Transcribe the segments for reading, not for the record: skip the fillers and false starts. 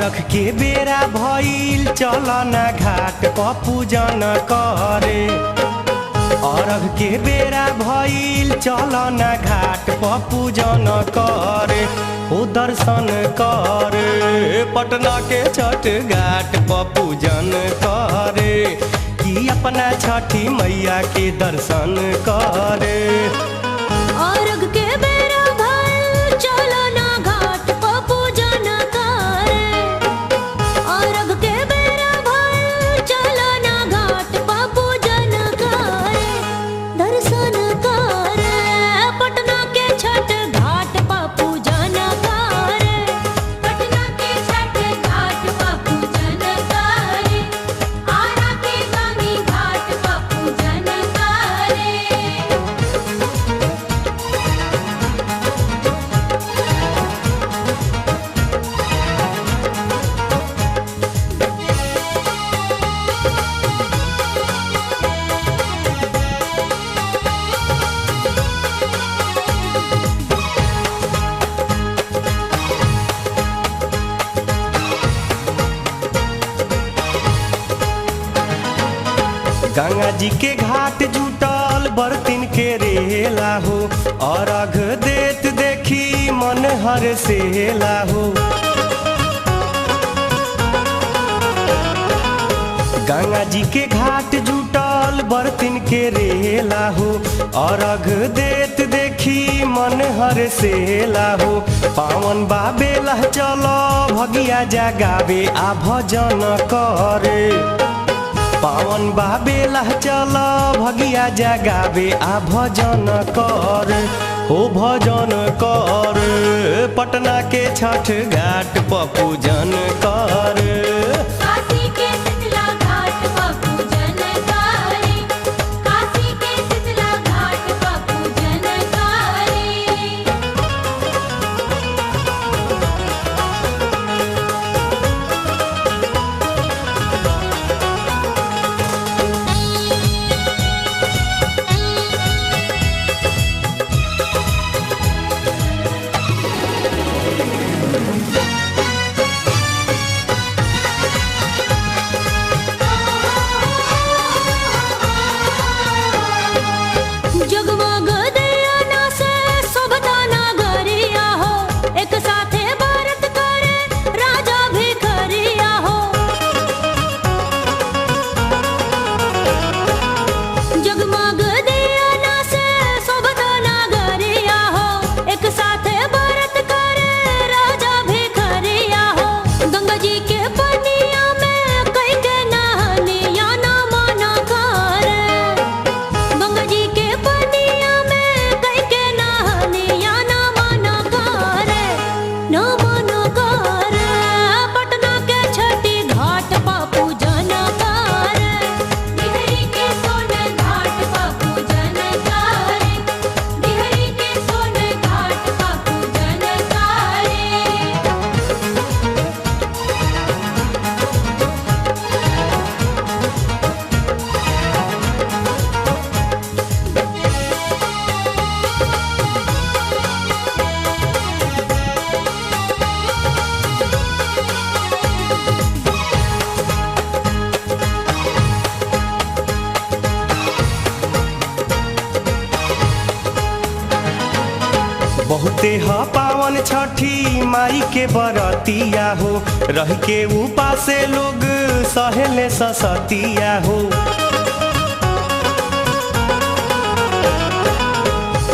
अरख के बेरा भइल चलना घाट प पूजन करे। अरघ के बेरा भइल चलना घाट प पूजन करे। ओ दर्शन करे पटना के छठ घाट प पूजन करे कि अपना छठी मैया के दर्शन करे। अरघ के बेरा भइल चलना घाट प पूजन करे। अरघ के बेरा भइल चलना घाट प पूजन करे। दर्शन करे पटना के छठ घाट प पूजन करे। पटना के छठ घाट प पूजन करे। आरा के गामी घाट प पूजन करे। गंगा जी के घाट जुटल बर्तिन के रेला हो। अरघ देत देखी मन हर्षेला हो। गंगा जी के घाट जुटल बर्तिन के रेला हो। अरघ देत देखी मन हर्षेला हो। पावन बाबेला चलो भगिया जगावे आ भजन करे। पावन बाबेला चल भगिया जगावे आ भजन कर। हो भजन कर पटना के छठ घाट प पूजन कर। काशी के शीतला घाट प पूजन करे। काशी के शीतला घाट प पूजन करे। जगमग दियाना से शोभता नगरिया हो। एक साथे व्रत करे राजा भिखरिया हो। जगमग दियाना से शोभता नगरिया हो। एक साथे व्रत करे राजा भिखरिया हो। गंगा जी के पनिया में कई के नहनिया ना मना करे। गंगा जी के पनिया में कई के नहनिया ना मना करे। ना मना करे पटना के छठी घाट प पूजन करे। बिहरी के सोन घाट प पूजन करे। बिहरी के सोन घाट प पूजन करे। बहुते ह पावन छठी माई के बरतिया हो। रह के उपासे लोग सहेले ससतिया हो।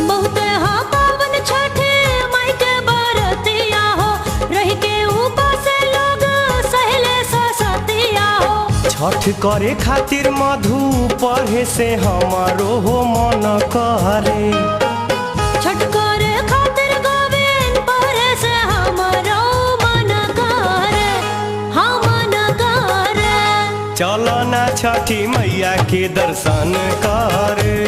बहुते हा पावन छठे माई के बरतिया हो। रह के उपासे लोग सहेले ससतिया हो। छठ करे खातिर मधु पढ़े से हमारो हो मन करे। छठ करे खातिर गोविंद पढ़े से हमरो मन करे। हाँ मन करे। चलो ना छठी मैया के दर्शन करे।